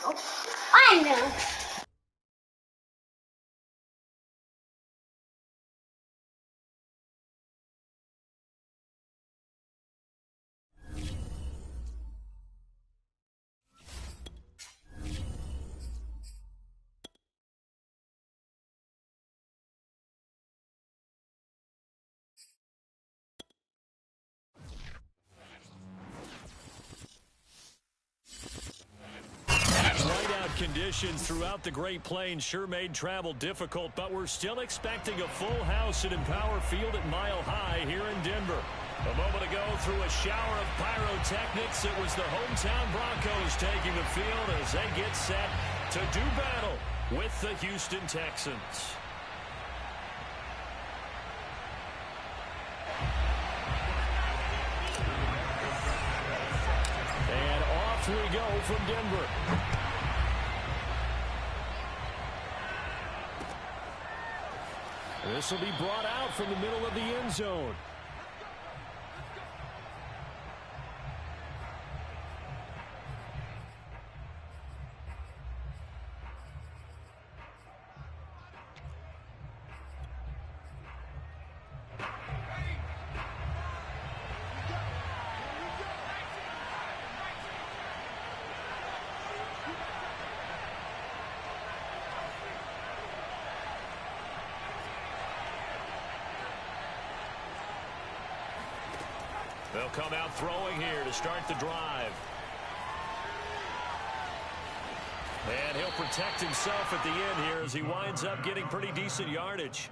I know. Conditions throughout the Great Plains sure made travel difficult, but we're still expecting a full house at Empower Field at Mile High here in Denver. A moment ago, through a shower of pyrotechnics, it was the hometown Broncos taking the field as they get set to do battle with the Houston Texans. And off we go from Denver. This will be brought out from the middle of the end zone. They'll come out throwing here to start the drive. And he'll protect himself at the end here as he winds up getting pretty decent yardage.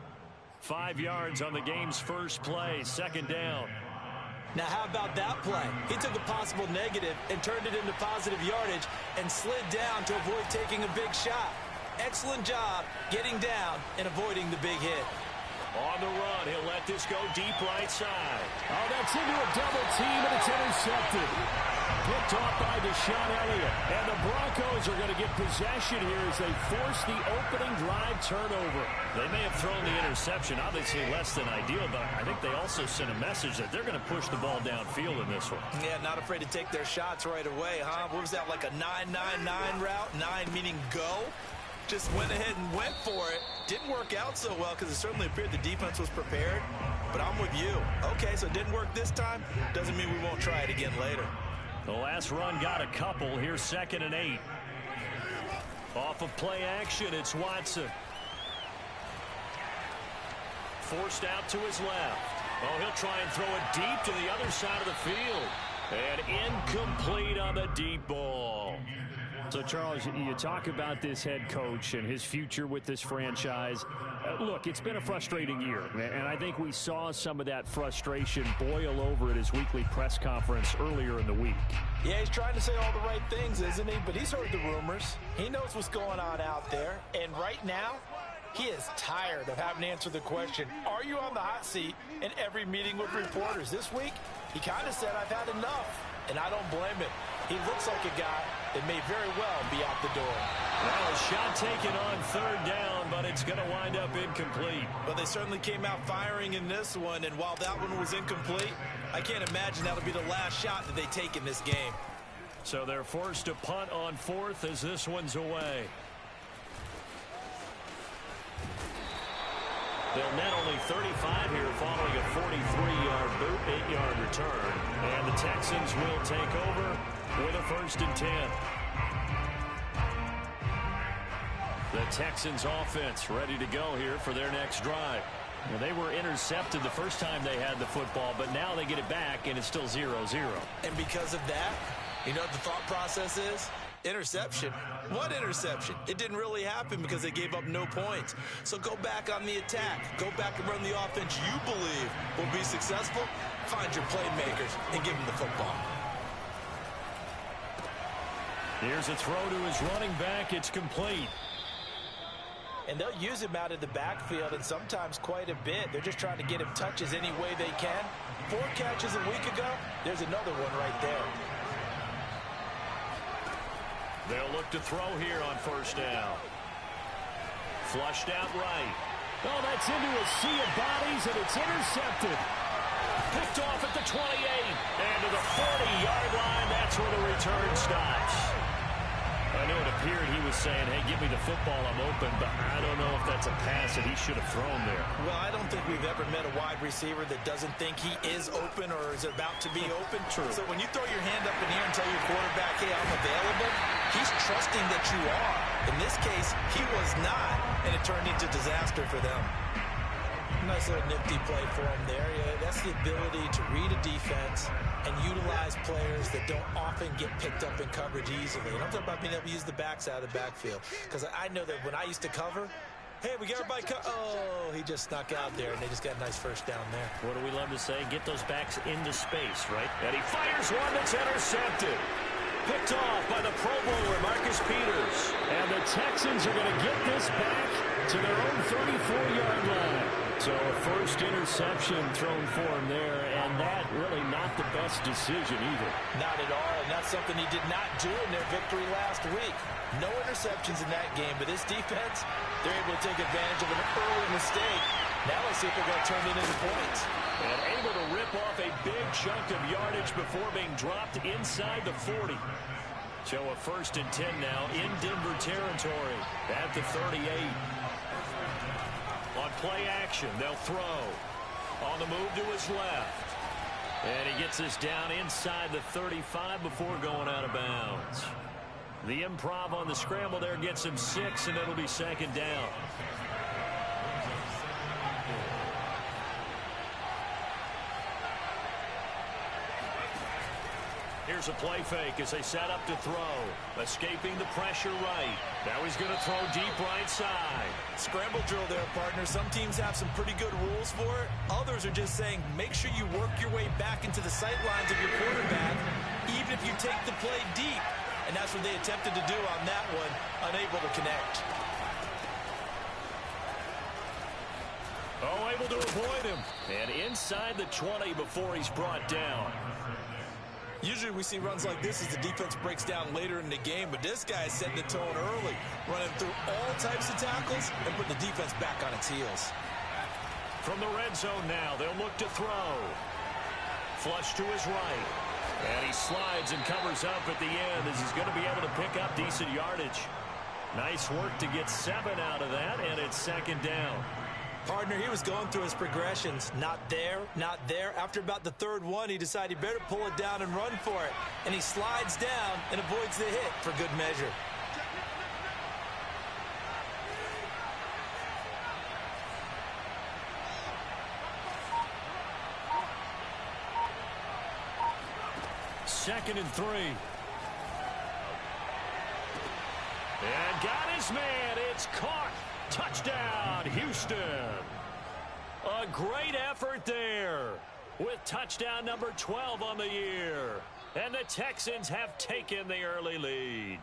5 yards on the game's first play, second down. Now, how about that play? He took a possible negative and turned it into positive yardage and slid down to avoid taking a big shot. Excellent job getting down and avoiding the big hit. On the run, he'll let this go deep right side. Oh, that's into a double team, and it's intercepted. Picked off by Deshaun Elliott. And the Broncos are going to get possession here as they force the opening drive turnover. They may have thrown the interception, obviously less than ideal, but I think they also sent a message that they're going to push the ball downfield in this one. Yeah, not afraid to take their shots right away, huh? What was that, like a 9-9-9 route? 9 meaning go? Just went ahead and went for it. Didn't work out so well because it certainly appeared the defense was prepared. But I'm with you. Okay, so it didn't work this time. Doesn't mean we won't try it again later. The last run got a couple. Here's 2nd and 8. Off of play action, it's Watson. Forced out to his left. Oh, he'll try and throw it deep to the other side of the field. And incomplete on the deep ball. So, Charles, you talk about this head coach and his future with this franchise. Look, it's been a frustrating year, and I think we saw some of that frustration boil over at his weekly press conference earlier in the week. Yeah, he's trying to say all the right things, isn't he? But he's heard the rumors. He knows what's going on out there. And right now, he is tired of having to answer the question, are you on the hot seat in every meeting with reporters? This week, he kind of said, I've had enough. And I don't blame him. He looks like a guy that may very well be out the door. Well, a shot taken on 3rd down, but it's going to wind up incomplete. But they certainly came out firing in this one, and while that one was incomplete, I can't imagine that'll be the last shot that they take in this game. So they're forced to punt on 4th as this one's away. They'll net only 35 here following a 43-yard boot, 8-yard return. And the Texans will take over with a 1st and 10. The Texans offense ready to go here for their next drive. Well, they were intercepted the first time they had the football, but now they get it back, and it's still 0-0. And because of that, you know what the thought process is? Interception. What interception? It didn't really happen because they gave up no points. So go back on the attack. Go back and run the offense you believe will be successful. Find your playmakers and give them the football. Here's a throw to his running back. It's complete. And they'll use him out of the backfield, and sometimes quite a bit. They're just trying to get him touches any way they can. 4 catches a week ago. There's another one right there. They'll look to throw here on 1st down. Flushed out right. Oh, that's into a sea of bodies, and it's intercepted. Picked off at the 28. And to the 40-yard line, that's where the return stops. I knew it appeared he was saying, hey, give me the football, I'm open, but I don't know if that's a pass that he should have thrown there. Well, I don't think we've ever met a wide receiver that doesn't think he is open or is about to be open. True. So when you throw your hand up in the air and tell your quarterback, hey, I'm available, he's trusting that you are. In this case, he was not, and it turned into disaster for them. Nice little nifty play for him there. Yeah, that's the ability to read a defense and utilize players that don't often get picked up in coverage easily. And I'm talking about being able to use the backs out of the backfield. Because I know that when I used to cover, hey, we got everybody oh, he just snuck out there, and they just got a nice first down there. What do we love to say? Get those backs into space, right? And he fires one that's intercepted. Picked off by the Pro Bowler, Marcus Peters. And the Texans are going to get this back to their own 34-yard line. So a first interception thrown for him there, and that really not the best decision either. Not at all, and that's something he did not do in their victory last week. No interceptions in that game, but this defense, they're able to take advantage of an early mistake. Now let's see if they're going to turn it into points. And able to rip off a big chunk of yardage before being dropped inside the 40. So a 1st and 10 now in Denver territory at the 38. On play action, they'll throw. On the move to his left. And he gets this down inside the 35 before going out of bounds. The improv on the scramble there gets him 6, and it'll be 2nd down. Here's a play fake as they set up to throw. Escaping the pressure right. Now he's going to throw deep right side. Scramble drill there, partner. Some teams have some pretty good rules for it. Others are just saying make sure you work your way back into the sight lines of your quarterback, even if you take the play deep. And that's what they attempted to do on that one, unable to connect. Oh, able to avoid him. And inside the 20 before he's brought down. Usually we see runs like this as the defense breaks down later in the game, but this guy is setting the tone early, running through all types of tackles and putting the defense back on its heels. From the red zone now, they'll look to throw. Flush to his right. And he slides and covers up at the end as he's going to be able to pick up decent yardage. Nice work to get 7 out of that, and it's 2nd down. Partner, he was going through his progressions. Not there, not there. After about the 3rd one, he decided he better pull it down and run for it. And he slides down and avoids the hit for good measure. Second and 3. And got his man. It's caught. Touchdown, Houston. A great effort there with touchdown number 12 on the year. And the Texans have taken the early lead.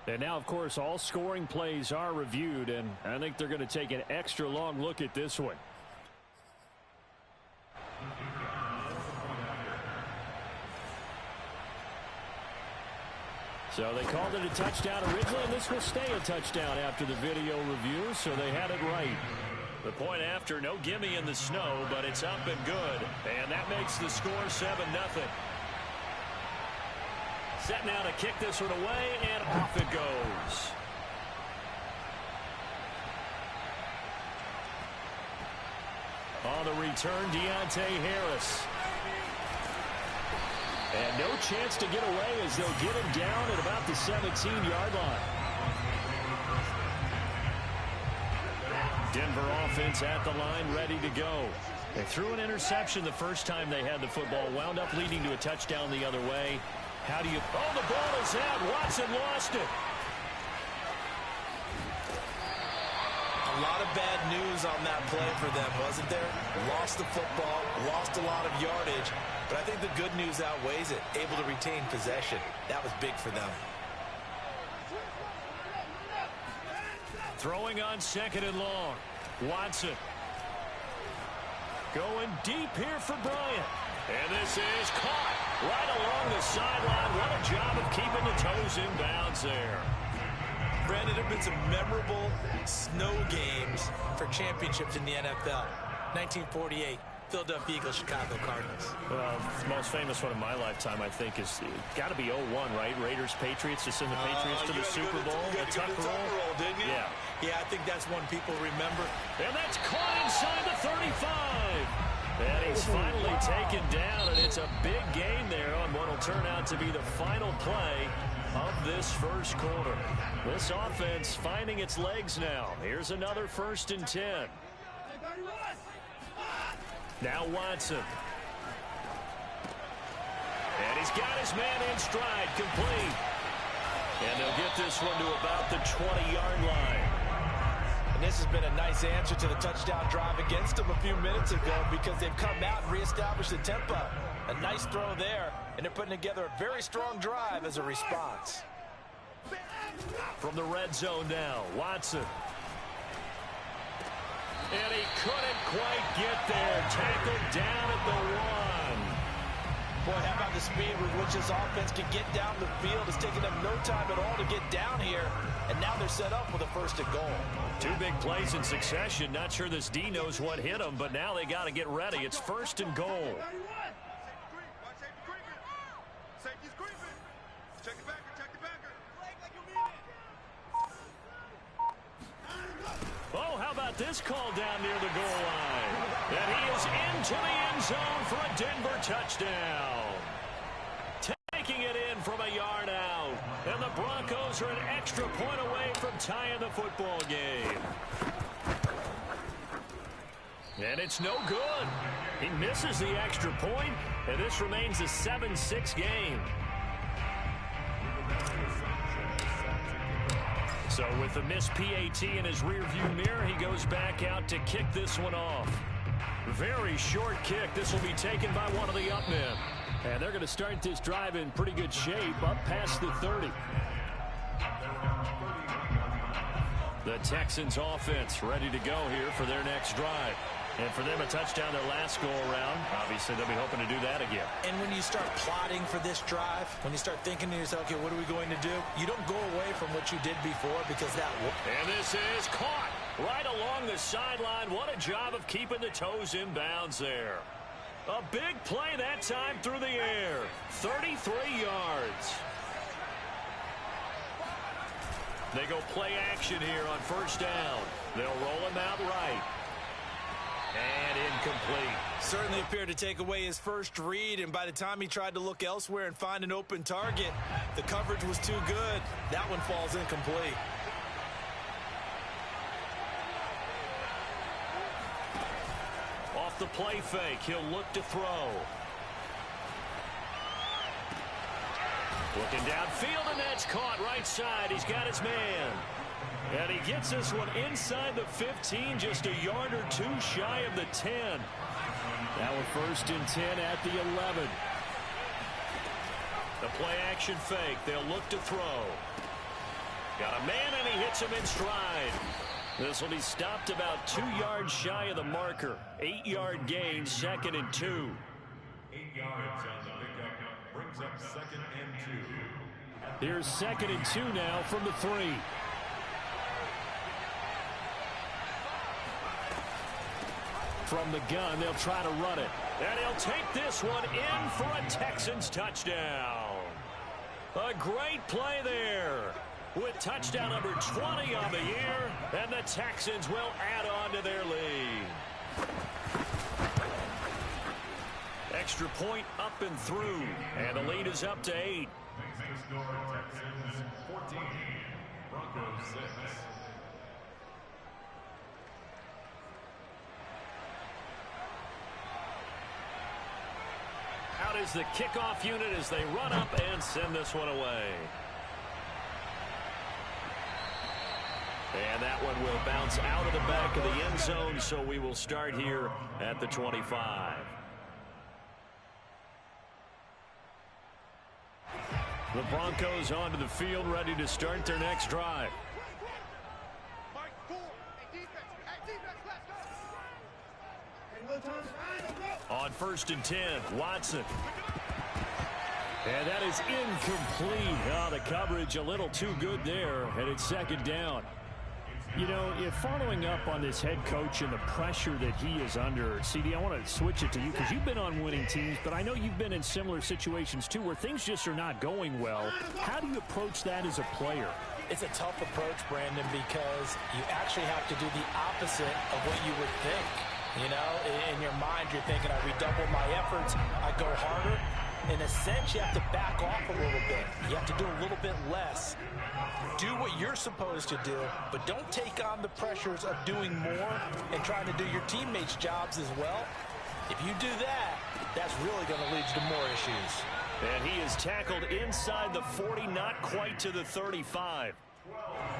And now, of course, all scoring plays are reviewed, and I think they're going to take an extra long look at this one. So they called it a touchdown originally, and this will stay a touchdown after the video review, so they had it right. The point after, no gimme in the snow, but it's up and good. And that makes the score 7-0. Set now to kick this one away, and off it goes. On the return, Deontay Harris. And no chance to get away as they'll get him down at about the 17-yard line. Denver offense at the line, ready to go. They threw an interception the first time they had the football, wound up leading to a touchdown the other way. How do you... Oh, the ball is out. Watson lost it. A lot of bad news on that play for them, wasn't there? Lost the football, lost a lot of yardage, but I think the good news outweighs it. Able to retain possession. That was big for them. Throwing on 2nd and long. Watson. Going deep here for Bryant. And this is caught right along the sideline. What a job of keeping the toes in bounds there. Brandon, there have been some memorable snow games for championships in the NFL. 1948, Philadelphia Eagles, Chicago Cardinals. Well, the most famous one of my lifetime, I think, is got to be 0-1, right? Raiders, Patriots, to send the Patriots to the Super Bowl. The Tucker roll, didn't you? Yeah. Yeah, I think that's one people remember. And that's caught inside the 35. And he's finally taken down, and it's a big gain there on what will turn out to be the final play of this first quarter. This offense finding its legs now. Here's another 1st and 10. Now Watson. And he's got his man in stride, complete. And they'll get this one to about the 20-yard line. And this has been a nice answer to the touchdown drive against them a few minutes ago because they've come out and reestablished the tempo. A nice throw there, and they're putting together a very strong drive as a response. From the red zone now, Watson. And he couldn't quite get there. Tackled down at the 1. Boy, how about the speed with which this offense can get down the field? It's taken them no time at all to get down here, and now they're set up with a 1st and goal. 2 big plays in succession. Not sure this D knows what hit them, but now they got to get ready. It's 1st and goal. Oh, how about this call down near the goal line? And he is into the end zone for a Denver touchdown. Taking it in from a yard out. And the Broncos are an extra point away from tying the football game. And it's no good. He misses the extra point, and this remains a 7-6 game. So with the missed PAT in his rearview mirror, he goes back out to kick this one off. Very short kick. This will be taken by one of the up men. And they're going to start this drive in pretty good shape, up past the 30. The Texans offense ready to go here for their next drive. And for them, a touchdown their last go-around. Obviously, they'll be hoping to do that again. And when you start plotting for this drive, when you start thinking to yourself, okay, what are we going to do? You don't go away from what you did before because that will. And this is caught right along the sideline. What a job of keeping the toes in bounds there. A big play that time through the air. 33 yards. They go play action here on 1st down. They'll roll him out right. And incomplete. Certainly appeared to take away his first read, and by the time he tried to look elsewhere and find an open target, the coverage was too good. That one falls incomplete. Off the play fake, he'll look to throw. Looking downfield, and that's caught right side. He's got his man. And he gets this one inside the 15, just a yard or 2 shy of the 10. Now a 1st and 10 at the 11. The play action fake. They'll look to throw. Got a man, and he hits him in stride. This will be stopped about 2 yards shy of the marker. 8-yard gain, 2nd and 2. 8 yards on the pickup brings up 2nd and 2. Here's 2nd and 2 now from the 3. From the gun, they'll try to run it. And he'll take this one in for a Texans touchdown. A great play there with touchdown number 20 on the year, and the Texans will add on to their lead. Extra point up and through, and the lead is up to 8. Texans 14, Broncos 6. Out is the kickoff unit as they run up and send this one away. And that one will bounce out of the back of the end zone, so we will start here at the 25. The Broncos onto the field, ready to start their next drive. On 1st and 10, Watson. And that is incomplete. Oh, the coverage a little too good there, and it's 2nd down. You know, if following up on this head coach and the pressure that he is under, CD, I want to switch it to you because you've been on winning teams, but I know you've been in similar situations too where things just are not going well. How do you approach that as a player? It's a tough approach, Brandon, because you actually have to do the opposite of what you would think. You know, in your mind, you're thinking, I redouble my efforts, I go harder. In a sense, you have to back off a little bit. You have to do a little bit less. Do what you're supposed to do, but don't take on the pressures of doing more and trying to do your teammates' jobs as well. If you do that, that's really going to lead you to more issues. And he is tackled inside the 40, not quite to the 35.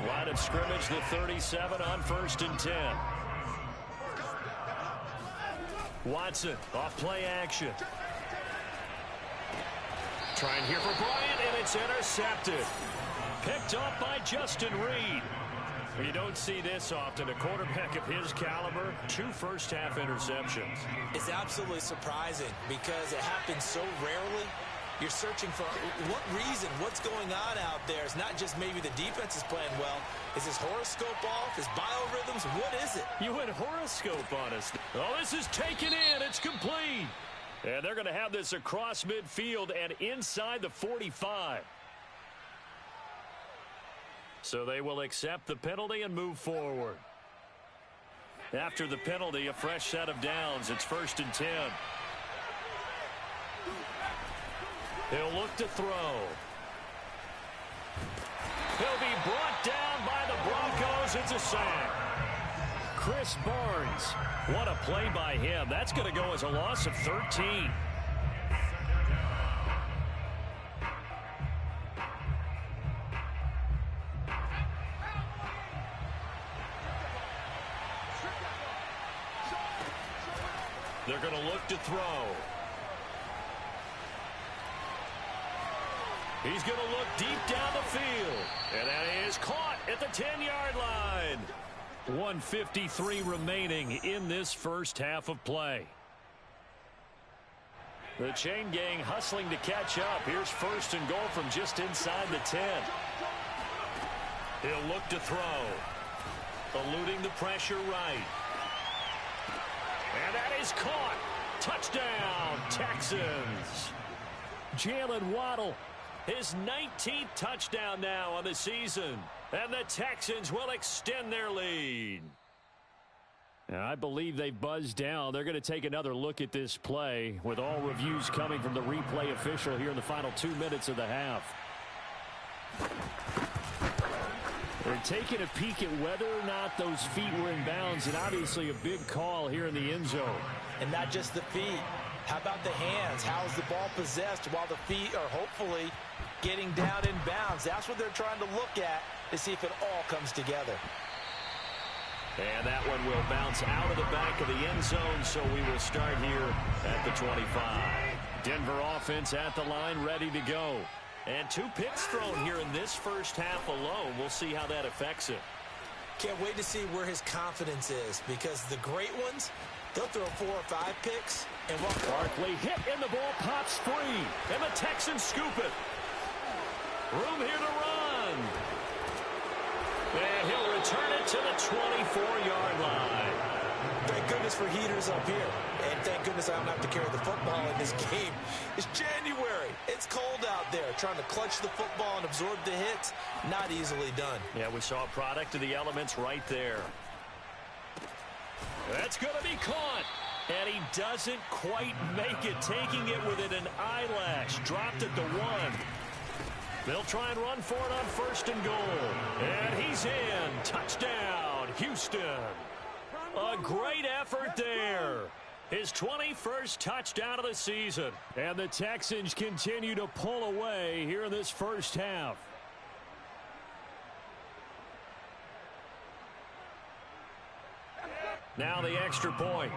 Line of scrimmage, the 37 on 1st and 10. Watson, off play action. Trying here for Bryant, and it's intercepted. Picked off by Justin Reed. You don't see this often. A quarterback of his caliber, 2 first-half interceptions. It's absolutely surprising because it happens so rarely. You're searching for what reason, what's going on out there. It's not just maybe the defense is playing well. Is his horoscope off? His biorhythms? What is it? You went horoscope on us. Oh, this is taken in. It's complete. And they're going to have this across midfield and inside the 45. So they will accept the penalty and move forward. After the penalty, a fresh set of downs. It's 1st and 10. He'll look to throw. He'll be brought down by the Broncos. It's a sack. Chris Barnes. What a play by him. That's going to go as a loss of 13. They're going to look to throw. He's going to look deep down the field. And that is caught at the 10-yard line. 1:53 remaining in this first half of play. The chain gang hustling to catch up. Here's 1st and goal from just inside the 10. He'll look to throw. Eluding the pressure right. And that is caught. Touchdown, Texans. Jalen Waddle, his 19th touchdown now on the season. And the Texans will extend their lead. And I believe they've buzzed down. They're going to take another look at this play with all reviews coming from the replay official here in the final 2 minutes of the half. They're taking a peek at whether or not those feet were in bounds, and obviously a big call here in the end zone. And not just the feet. How about the hands? How's the ball possessed while the feet are hopefully getting down in bounds? That's what they're trying to look at to see if it all comes together. And that one will bounce out of the back of the end zone, so we will start here at the 25. Denver offense at the line, ready to go. And 2 picks thrown here in this first half alone. We'll see how that affects it. Can't wait to see where his confidence is, because the great ones, they'll throw 4 or 5 picks and walk. Barkley hit and the ball pops free. And the Texans scoop it. Room here to run. And he'll return it to the 24-yard line. Thank goodness for heaters up here. And thank goodness I don't have to carry the football in this game. It's January. It's cold out there. Trying to clutch the football and absorb the hits, not easily done. Yeah, we saw a product of the elements right there. That's going to be caught. And he doesn't quite make it, taking it within an eyelash. Dropped at the 1. They'll try and run for it on 1st and goal. And he's in. Touchdown, Houston. A great effort there. His 21st touchdown of the season. And the Texans continue to pull away here in this first half. Now the extra point.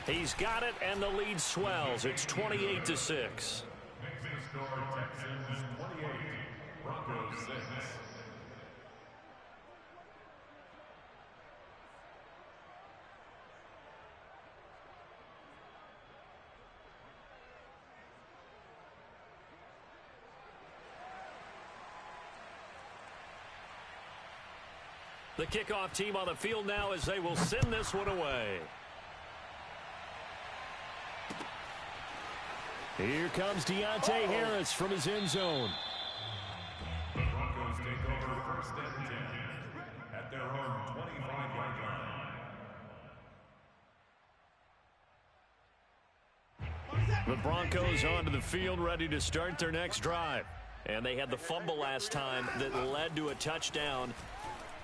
He's got it, and the lead swells. It's 28-6. Makes the score Texans 28, Broncos 6. The kickoff team on the field now as they will send this one away. Here comes Deontay Harris from his end zone. The Broncos take over first and 10 at their own 25-yard line. The Broncos onto the field, ready to start their next drive. And they had the fumble last time that led to a touchdown.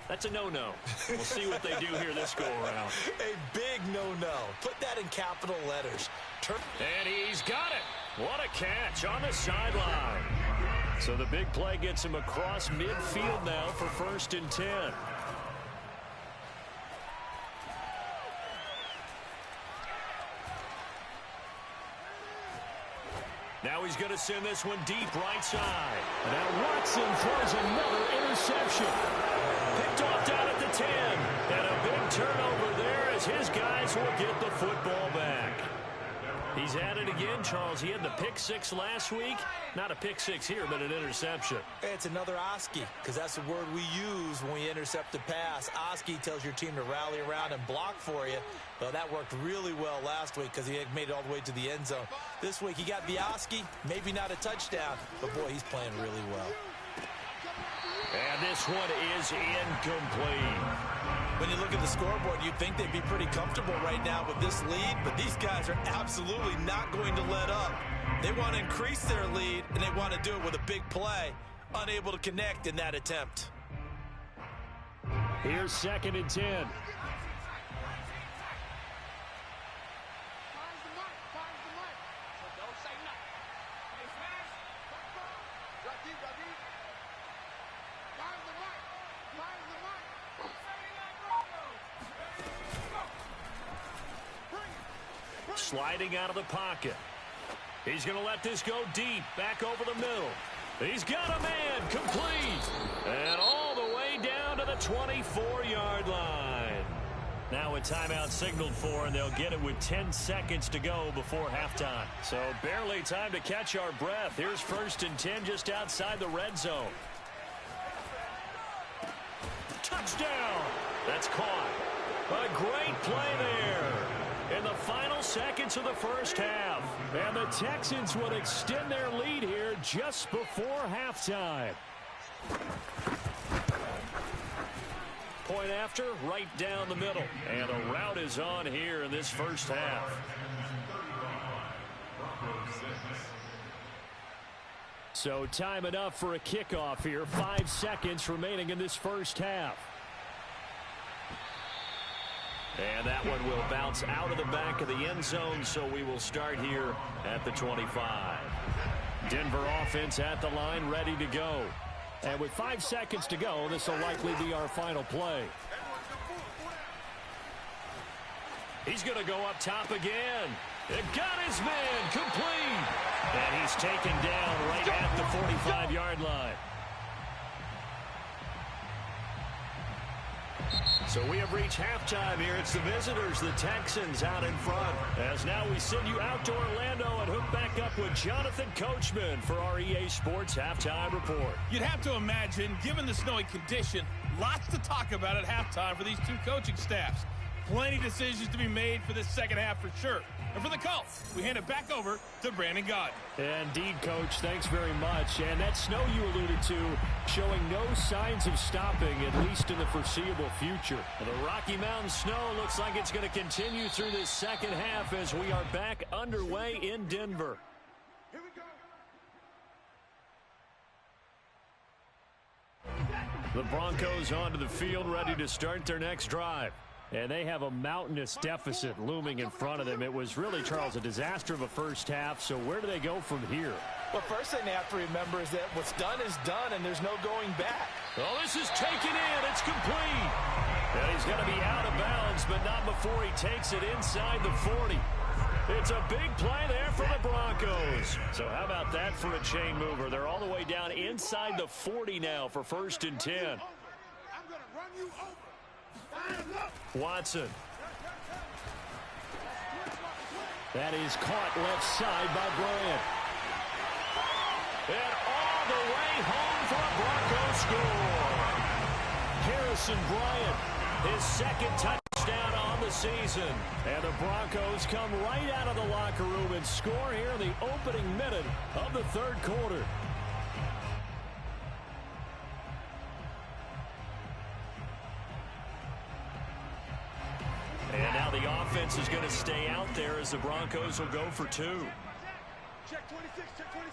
That's a no-no. We'll see what they do here this go-around. A big no-no. Put that in capital letters. And he's got it. What a catch on the sideline. So the big play gets him across midfield now for first and 10. Now he's going to send this one deep right side. Now Watson throws another interception. Picked off down at the 10. And a big turnover there as his guys will get the football back. He's at it again, Charles. He had the pick six last week. Not a pick six here, but an interception. It's another Oski, because that's the word we use when we intercept a pass. Oski tells your team to rally around and block for you. Well, that worked really well last week because he had made it all the way to the end zone. This week he got the Oski, maybe not a touchdown, but boy, he's playing really well. And this one is incomplete. When you look at the scoreboard, you'd think they'd be pretty comfortable right now with this lead, but these guys are absolutely not going to let up. They want to increase their lead, and they want to do it with a big play. Unable to connect in that attempt. Here's second and 10. Sliding out of the pocket. He's going to let this go deep, back over the middle. He's got a man, complete. And all the way down to the 24-yard line. Now a timeout signaled for, and they'll get it with 10 seconds to go before halftime. So barely time to catch our breath. Here's first and 10 just outside the red zone. Touchdown. That's caught. A great play there. In the final seconds of the first half. And the Texans would extend their lead here just before halftime. Point after, right down the middle. And a route is on here in this first half. So time enough for a kickoff here. 5 seconds remaining in this first half. And that one will bounce out of the back of the end zone, so we will start here at the 25. Denver offense at the line, ready to go. And with 5 seconds to go, this will likely be our final play. He's going to go up top again. They've got his man, complete. And he's taken down right at the 45-yard line. So we have reached halftime here. It's the visitors, the Texans, out in front. As now we send you out to Orlando and hook back up with Jonathan Coachman for our EA Sports Halftime Report. You'd have to imagine, given the snowy condition, lots to talk about at halftime for these two coaching staffs. Plenty of decisions to be made for this second half for sure. And for the Colts, we hand it back over to Brandon Gaudin. Indeed, Coach. Thanks very much. And that snow you alluded to showing no signs of stopping, at least in the foreseeable future. The Rocky Mountain snow looks like it's going to continue through this second half as we are back underway in Denver. Here we go. The Broncos onto the field, ready to start their next drive. And they have a mountainous deficit looming in front of them. It was really, Charles, a disaster of a first half. So where do they go from here? Well, first thing they have to remember is that what's done is done, and there's no going back. Oh, this is taken in. It's complete. And he's going to be out of bounds, but not before he takes it inside the 40. It's a big play there for the Broncos. So how about that for a chain mover? They're all the way down inside the 40 now for first and 10. I'm going to run you over. Watson. That is caught left side by Bryant. And all the way home for a Broncos score. Harrison Bryant, his second touchdown on the season. And the Broncos come right out of the locker room and score here in the opening minute of the third quarter. And now the offense is going to stay out there as the Broncos will go for two. Check 26, check 26.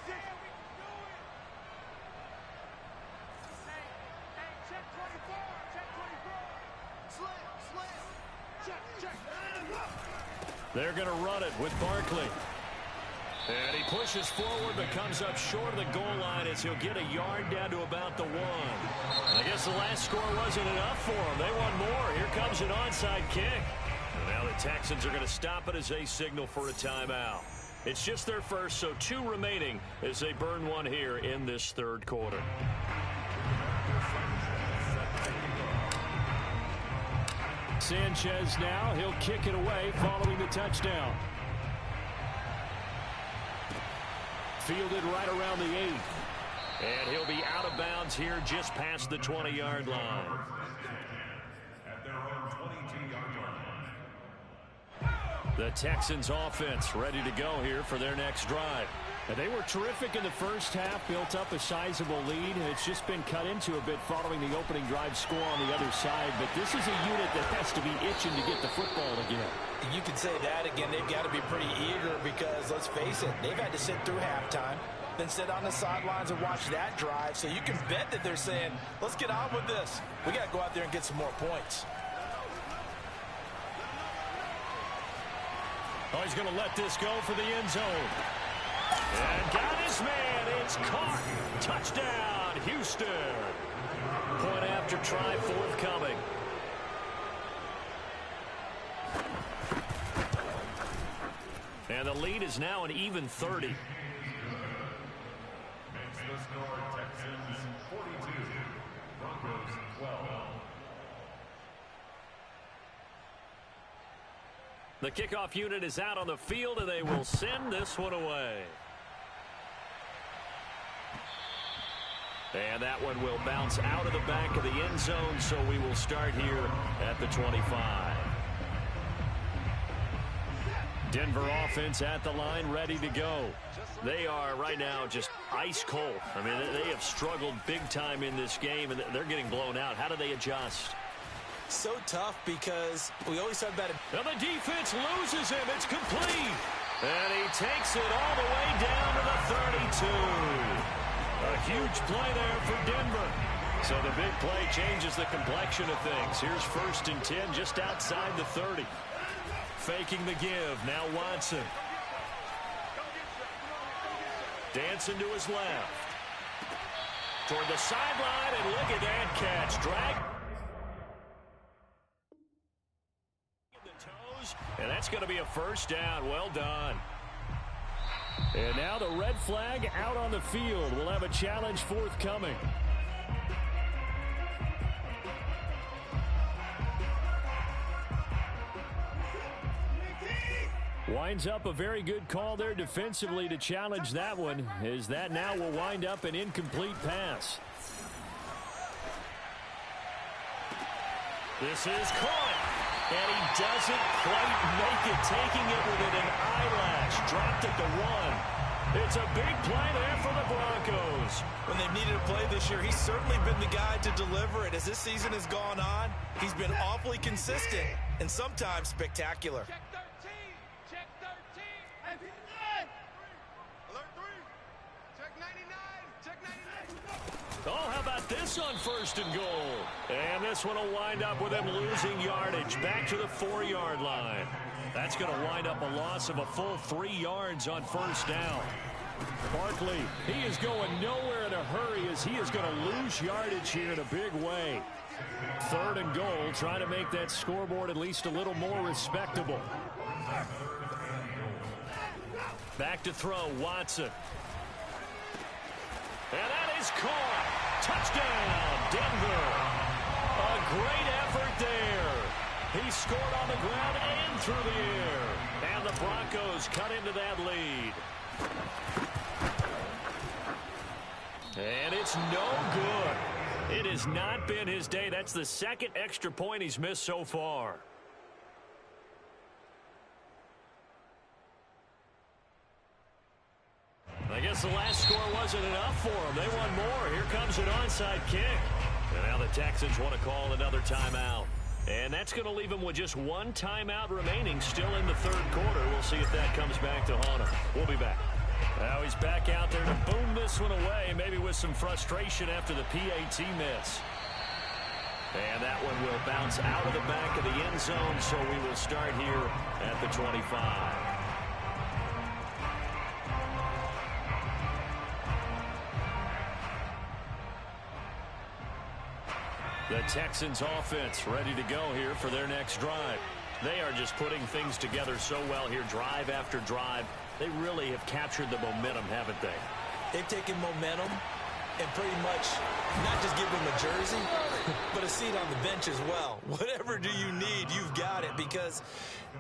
Check 24, check 24. Slam. Check. They're going to run it with Barkley. And he pushes forward but comes up short of the goal line as he'll get a yard down to about the one. I guess the last score wasn't enough for them. They want more. Here comes an onside kick. And now the Texans are going to stop it as they signal for a timeout. It's just their first, so two remaining as they burn one here in this third quarter. Sanchez now, he'll kick it away following the touchdown. Fielded right around the 8. And he'll be out of bounds here just past the 20-yard line. At their own 22-yard line. The Texans offense ready to go here for their next drive. And they were terrific in the first half, built up a sizable lead, and it's just been cut into a bit following the opening drive score on the other side. But this is a unit that has to be itching to get the football again. You can say that again. They've got to be pretty eager because, let's face it, they've had to sit through halftime, then sit on the sidelines and watch that drive. So you can bet that they're saying, let's get on with this. We got to go out there and get some more points. Oh, he's going to let this go for the end zone. And got his man. It's caught. Touchdown, Houston. Point after try forthcoming. And the lead is now an even 30. Makes the score Texans 42, Broncos 12. The kickoff unit is out on the field, and they will send this one away. And that one will bounce out of the back of the end zone, so we will start here at the 25. Denver offense at the line, ready to go. They are right now just ice cold. I mean, they have struggled big time in this game, and they're getting blown out. How do they adjust? So tough because we always talk about it. Now the defense loses him. It's complete. And he takes it all the way down to the 32. A huge play there for Denver. So the big play changes the complexion of things. Here's 1st and 10 just outside the 30. Faking the give. Now Watson. Dancing to his left. Toward the sideline, and look at that catch. Drag. And that's going to be a first down. Well done. And now the red flag out on the field. We'll have a challenge forthcoming. Winds up a very good call there defensively to challenge that one, as that now will wind up an incomplete pass. This is caught. And he doesn't quite make it, taking it within an eyelash. Dropped at the 1. It's a big play there for the Broncos. When they've needed a play this year, he's certainly been the guy to deliver it. As this season has gone on, he's been awfully consistent and sometimes spectacular. Check 13, check 13. Alert 3, check 99, check 99. Oh, how about this on 1st and goal? And this one will wind up with him losing yardage back to the 4-yard line. That's going to wind up a loss of a full 3 yards on 1st down. Barkley, he is going nowhere in a hurry as he is going to lose yardage here in a big way. 3rd and goal, trying to make that scoreboard at least a little more respectable. Back to throw, Watson. And that is caught. Touchdown, Denver. A great effort there. He scored on the ground and through the air. And the Broncos cut into that lead. And it's no good. It has not been his day. That's the second extra point he's missed so far. I guess the last score wasn't enough for them. They want more. Here comes an onside kick. And now the Texans want to call another timeout. And that's going to leave them with just one timeout remaining still in the third quarter. We'll see if that comes back to haunt him. We'll be back. Now he's back out there to boom this one away, maybe with some frustration after the PAT miss. And that one will bounce out of the back of the end zone, so we will start here at the 25. The Texans offense ready to go here for their next drive. They are just putting things together so well here, drive after drive. They really have captured the momentum, haven't they? They've taken momentum and pretty much not just give them a jersey, but a seat on the bench as well. Whatever do you need, you've got it, because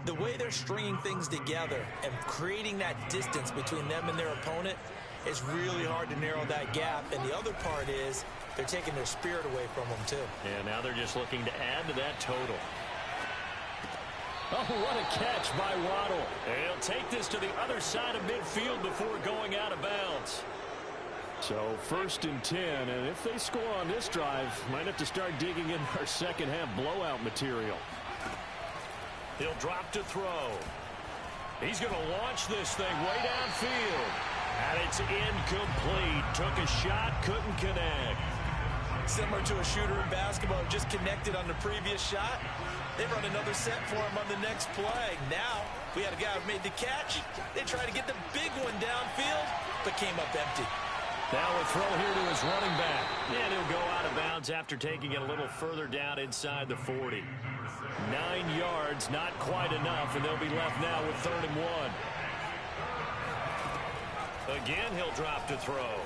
the way they're stringing things together and creating that distance between them and their opponent, it's really hard to narrow that gap. And the other part is they're taking their spirit away from them, too. And now they're just looking to add to that total. Oh, what a catch by Waddle. And he'll take this to the other side of midfield before going out of bounds. So 1st and 10, and if they score on this drive, might have to start digging in our second half blowout material. He'll drop to throw. He's going to launch this thing way downfield. And it's incomplete. Took a shot, couldn't connect. Similar to a shooter in basketball, just connected on the previous shot. They run another set for him on the next play. Now, we had a guy who made the catch. They tried to get the big one downfield, but came up empty. Now a throw here to his running back. And he'll go out of bounds after taking it a little further down inside the 40. 9 yards, not quite enough, and they'll be left now with 3rd and 1. Again, he'll drop to throw.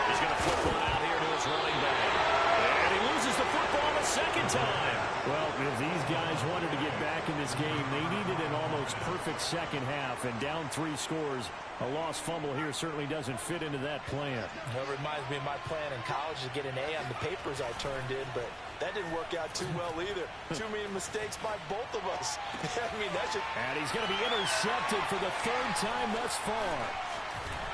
He's going to flip one out here to his running back. And he loses the football a second time. Well, if these guys wanted to get back in this game, they needed an almost perfect second half. And down 3 scores, a lost fumble here certainly doesn't fit into that plan. That reminds me of my plan in college to get an A on the papers I turned in, but that didn't work out too well either. Too many mistakes by both of us. I mean, that's just... And he's going to be intercepted for the 3rd time thus far.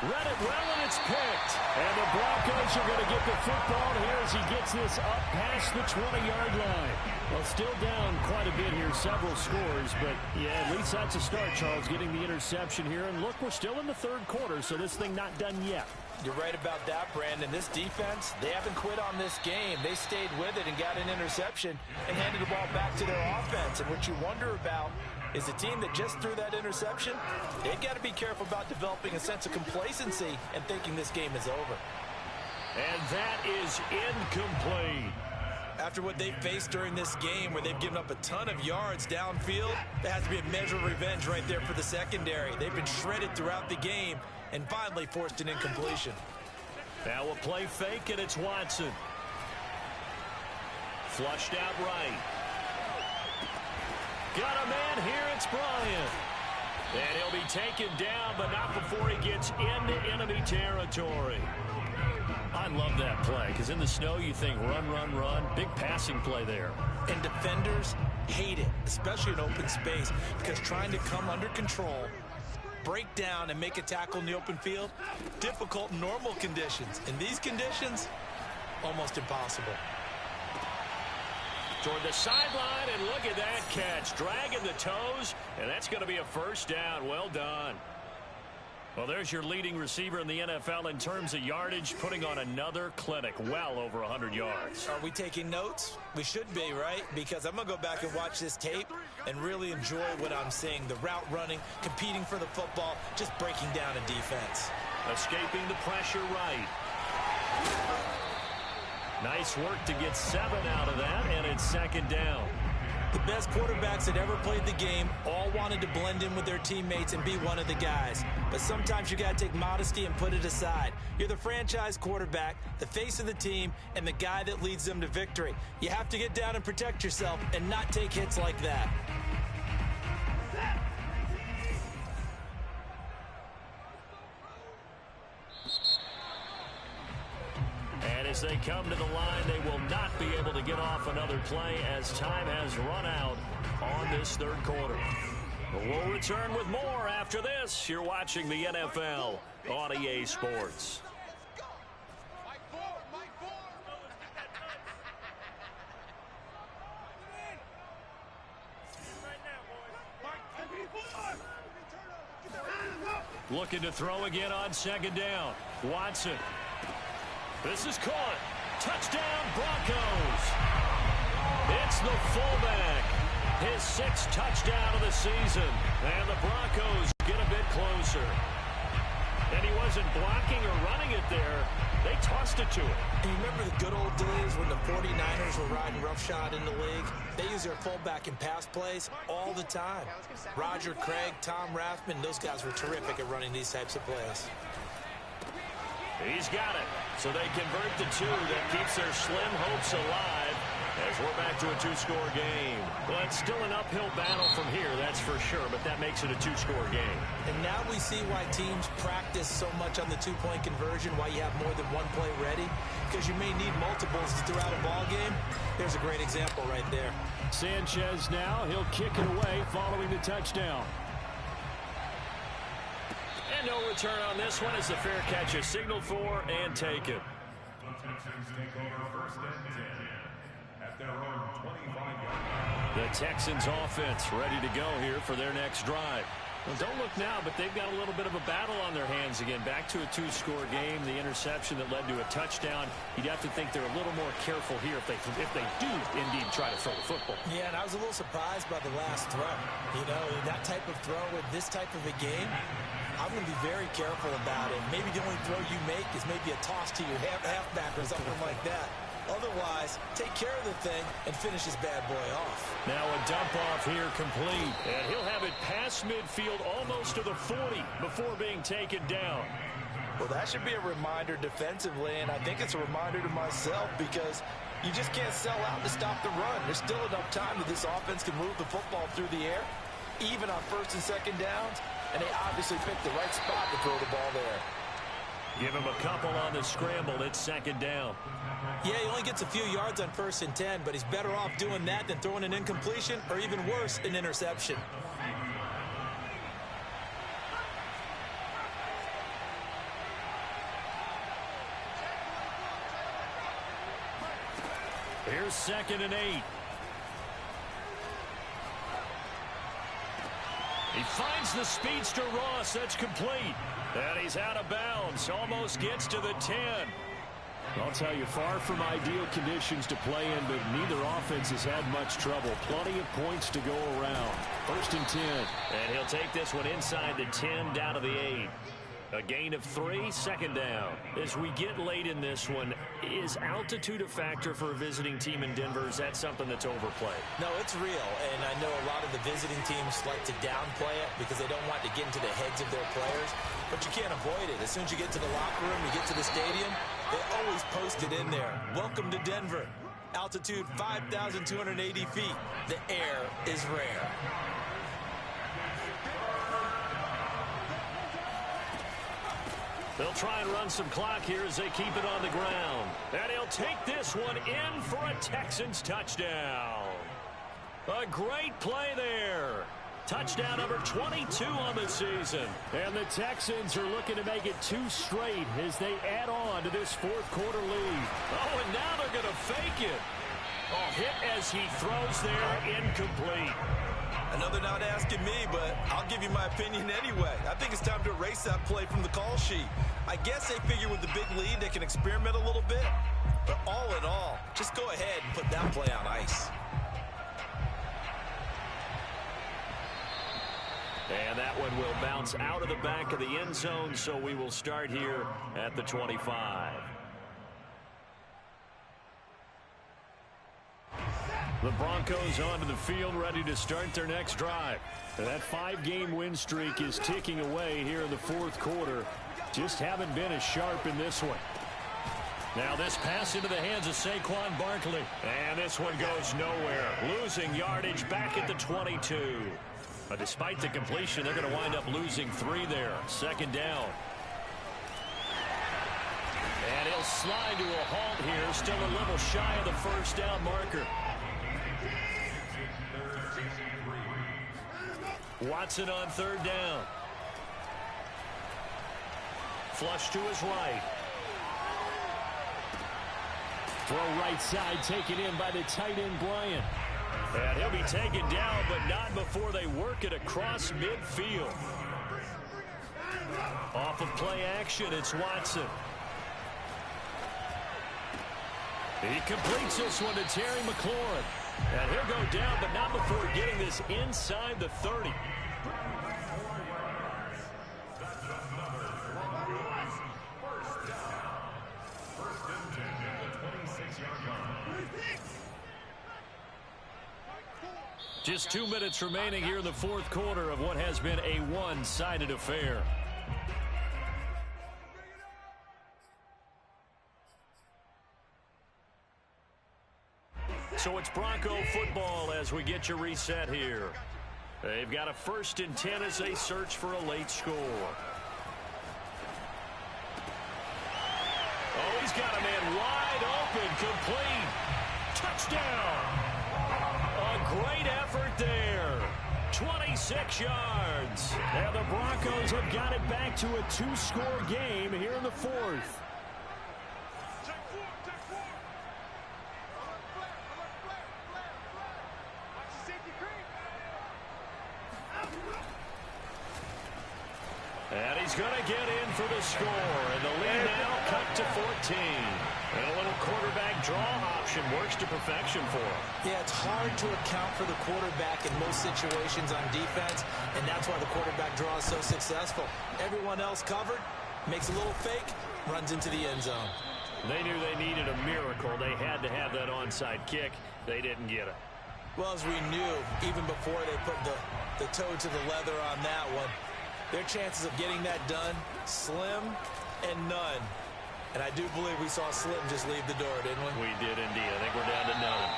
Read it well, and it's picked. And the Broncos are going to get the football here as he gets this up past the 20-yard line. Well, still down quite a bit here, several scores, but yeah, at least that's a start, Charles, getting the interception here. And look, we're still in the 3rd quarter, so this thing not done yet. You're right about that, Brandon. This defense, they haven't quit on this game. They stayed with it and got an interception and handed the ball back to their offense. And what you wonder about is the team that just threw that interception, they've got to be careful about developing a sense of complacency and thinking this game is over. And that is incomplete. After what they faced during this game where they've given up a ton of yards downfield, there has to be a measure of revenge right there for the secondary. They've been shredded throughout the game and finally forced an incompletion. Now a play fake, and it's Watson. Flushed out right. Got a man here, it's Bryant. And he'll be taken down, but not before he gets into enemy territory. I love that play, because in the snow you think run, run, run. Big passing play there. And defenders hate it, especially in open space, because trying to come under control, break down, and make a tackle in the open field, difficult in normal conditions. In these conditions, almost impossible. Toward the sideline, and look at that catch. Dragging the toes, and that's going to be a first down. Well done. Well, there's your leading receiver in the NFL in terms of yardage, putting on another clinic, well over 100 yards. Are we taking notes? We should be, right? Because I'm going to go back and watch this tape and really enjoy what I'm seeing. The route running, competing for the football, just breaking down a defense. Escaping the pressure right. Nice work to get 7 out of that, and it's 2nd down. The best quarterbacks that ever played the game all wanted to blend in with their teammates and be one of the guys. But sometimes you got to take modesty and put it aside. You're the franchise quarterback, the face of the team, and the guy that leads them to victory. You have to get down and protect yourself and not take hits like that. As they come to the line, they will not be able to get off another play as time has run out on this third quarter. We'll return with more after this. You're watching the NFL on EA Sports. Looking to throw again on second down. Watson. This is caught. Touchdown, Broncos. It's the fullback. His 6th touchdown of the season. And the Broncos get a bit closer. And he wasn't blocking or running it there. They tossed it to him. And you remember the good old days when the 49ers were riding roughshod in the league? They use their fullback in pass plays all the time. Roger Craig, Tom Rathman, those guys were terrific at running these types of plays. He's got it. So they convert the 2. That keeps their slim hopes alive as we're back to a 2-score game. Well, it's still an uphill battle from here, that's for sure, but that makes it a 2-score game. And now we see why teams practice so much on the 2-point conversion, why you have more than one play ready, because you may need multiples throughout a ball game. There's a great example right there. Sanchez now, he'll kick it away following the touchdown. And no return on this one as the fair catch is signaled for and taken. The Texans take over 1st and 10 at their own 25-yard line. The Texans offense ready to go here for their next drive. Well, don't look now, but they've got a little bit of a battle on their hands again. Back to a 2-score game. The interception that led to a touchdown. You'd have to think they're a little more careful here if they do indeed try to throw the football. Yeah, and I was a little surprised by the last throw. You know, that type of throw with this type of a game, I'm going to be very careful about it. Maybe the only throw you make is maybe a toss to your halfback or something like that. Otherwise, take care of the thing and finish this bad boy off. Now a dump off here complete. And he'll have it past midfield almost to the 40 before being taken down. Well, that should be a reminder defensively, and I think it's a reminder to myself because you just can't sell out to stop the run. There's still enough time that this offense can move the football through the air, even on 1st and 2nd downs, and they obviously picked the right spot to throw the ball there. Give him a couple on the scramble. It's 2nd down. Yeah, he only gets a few yards on 1st and 10, but he's better off doing that than throwing an incompletion or even worse, an interception. Here's 2nd and 8. He finds the speedster Ross. That's complete. And he's out of bounds. Almost gets to the 10. I'll tell you, far from ideal conditions to play in, but neither offense has had much trouble. Plenty of points to go around. 1st and 10. And he'll take this one inside the 10 down to the 8. A gain of 3, 2nd down. As we get late in this one, is altitude a factor for a visiting team in Denver? Is that something that's overplayed? No, it's real, and I know a lot of the visiting teams like to downplay it because they don't want to get into the heads of their players, but you can't avoid it. As soon as you get to the locker room, you get to the stadium, they always post it in there. Welcome to Denver. Altitude 5,280 feet. The air is rare. They'll try and run some clock here as they keep it on the ground. And he'll take this one in for a Texans touchdown. A great play there. Touchdown number 22 on the season. And the Texans are looking to make it 2 straight as they add on to this 4th quarter lead. Oh, and now they're going to fake it. Oh, hit as he throws there, incomplete. I know they're not asking me, but I'll give you my opinion anyway. I think it's time to erase that play from the call sheet. I guess they figure with the big lead they can experiment a little bit. But all in all, just go ahead and put that play on ice. And that one will bounce out of the back of the end zone, so we will start here at the 25. The Broncos onto the field, ready to start their next drive. That 5-game win streak is ticking away here in the 4th quarter. Just haven't been as sharp in this one. Now this pass into the hands of Saquon Barkley. And this one goes nowhere. Losing yardage back at the 22. But despite the completion, they're going to wind up losing 3 there. 2nd down. And he'll slide to a halt here, still a little shy of the first down marker. Watson on third down. Flush to his right. Throw right side taken in by the tight end Bryant. And he'll be taken down, but not before they work it across midfield. Off of play action, it's Watson. He completes this one to Terry McLaurin. And he'll go down, but not before getting this inside the 30. Just 2 minutes remaining here in the fourth quarter of what has been a one-sided affair. So it's Bronco football as we get you reset here. They've got a 1st and 10 as they search for a late score. Oh, he's got a man wide open, complete. Touchdown. A great effort there. 26 yards. And the Broncos have got it back to a 2-score game here in the fourth. And he's going to get in for the score. And the lead now cut to 14. And a little quarterback draw option works to perfection for him. Yeah, it's hard to account for the quarterback in most situations on defense, and that's why the quarterback draw is so successful. Everyone else covered, makes a little fake, runs into the end zone. They knew they needed a miracle. They had to have that onside kick. They didn't get it. Well, as we knew, even before they put the toe to the leather on that one, their chances of getting that done, slim and none. And I do believe we saw Slim just leave the door, didn't we? We did indeed. I think we're down to none.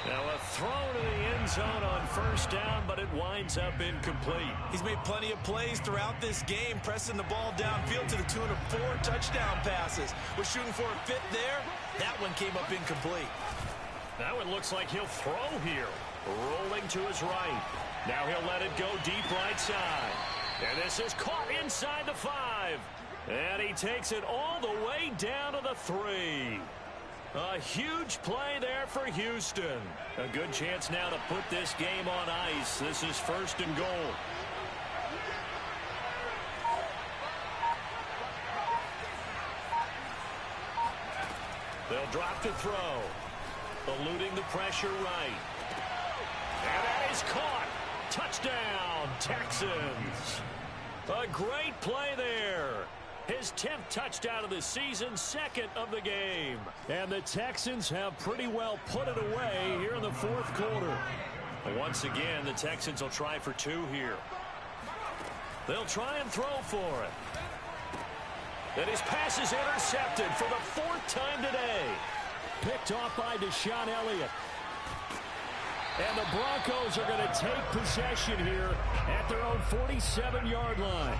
Now a throw to the end zone on first down, but it winds up incomplete. He's made plenty of plays throughout this game, pressing the ball downfield to the tune of 4 touchdown passes. Was shooting for a 5th there. That one came up incomplete. Now it looks like he'll throw here. Rolling to his right. Now he'll let it go deep right side. And this is caught inside the 5. And he takes it all the way down to the 3. A huge play there for Houston. A good chance now to put this game on ice. This is 1st and goal. They'll drop the throw. Eluding the pressure right. And that is caught. Touchdown, Texans. A great play there. His 10th touchdown of the season, 2nd of the game. And the Texans have pretty well put it away here in the fourth quarter. Once again, the Texans will try for 2 here. They'll try and throw for it. And his pass is intercepted for the 4th time today. Picked off by Deshaun Elliott. And the Broncos are going to take possession here at their own 47-yard line.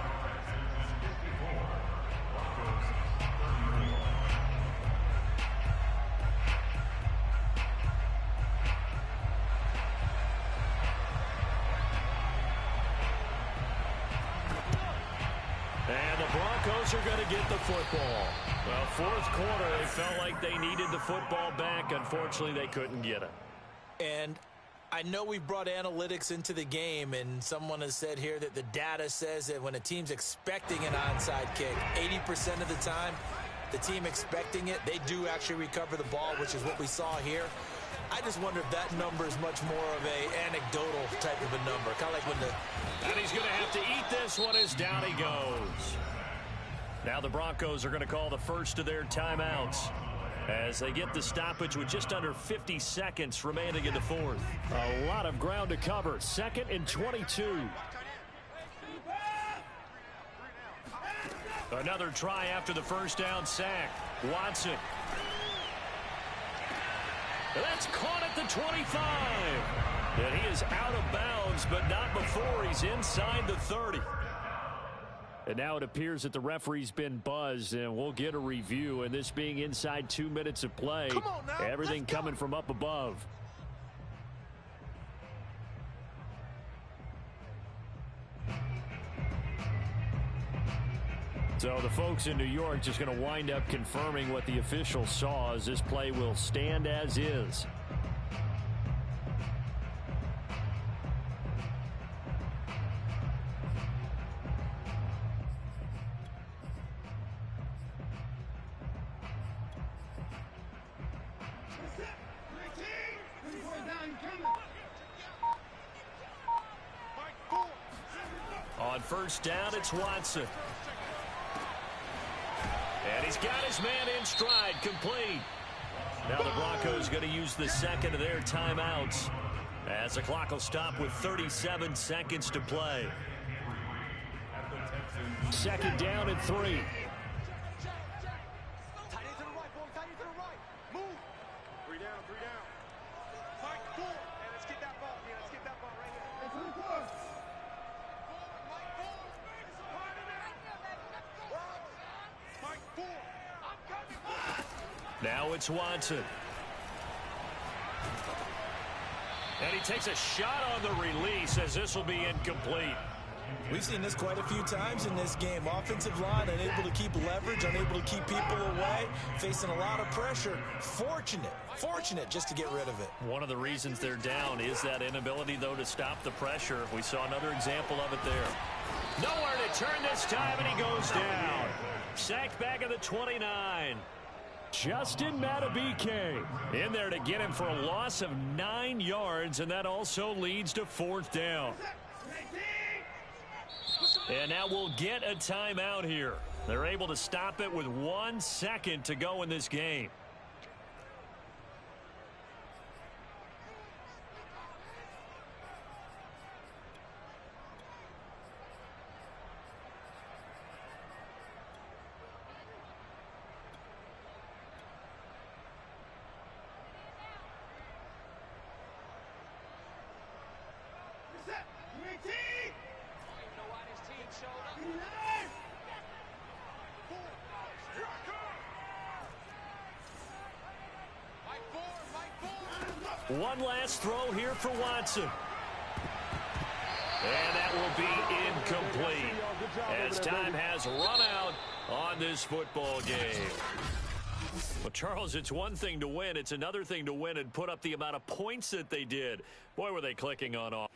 And the Broncos are going to get the football. Well, fourth quarter, they felt like they needed the football back. Unfortunately, they couldn't get it. And I know we've brought analytics into the game, and someone has said here that the data says that when a team's expecting an onside kick, 80% of the time, the team expecting it, they do actually recover the ball, which is what we saw here. I just wonder if that number is much more of a anecdotal type of a number. Kind of like when the... And he's going to have to eat this one as down he goes. Now the Broncos are going to call the first of their timeouts as they get the stoppage with just under 50 seconds remaining in the fourth. A lot of ground to cover. 2nd and 22. Another try after the first down sack. Watson. That's caught at the 25. And he is out of bounds, but not before he's inside the 30. And now it appears that the referee's been buzzed, and we'll get a review. And this being inside 2 minutes of play, everything coming from up above. So the folks in New York just going to wind up confirming what the officials saw, as this play will stand as is. On first down, it's Watson. And he's got his man in stride, complete. Now the Broncos going to use the second of their timeouts, as the clock will stop with 37 seconds to play. Second down and 3. Tight end to the right, boy. Tight end to the right. Move. 3 down, 3 down. Mike, 4. And let's get that ball. Yeah, let's get that ball right here. Let's move forward. Mike, 4. Mike, 4. I'm coming. Now it's Watson. And he takes a shot on the release, as this will be incomplete. We've seen this quite a few times in this game. Offensive line unable to keep leverage, unable to keep people away, facing a lot of pressure. Fortunate just to get rid of it. One of the reasons they're down is that inability, though, to stop the pressure. We saw another example of it there. Nowhere to turn this time, and he goes down. Sacked back at the 29. Justin Matabike In there to get him for a loss of 9 yards, and that also leads to fourth down. And now we'll get a timeout here. They're able to stop it with 1 second to go in this game. One last throw here for Watson. And that will be incomplete, as time has run out on this football game. Well, Charles, it's one thing to win. It's another thing to win and put up the amount of points that they did. Boy, were they clicking on off.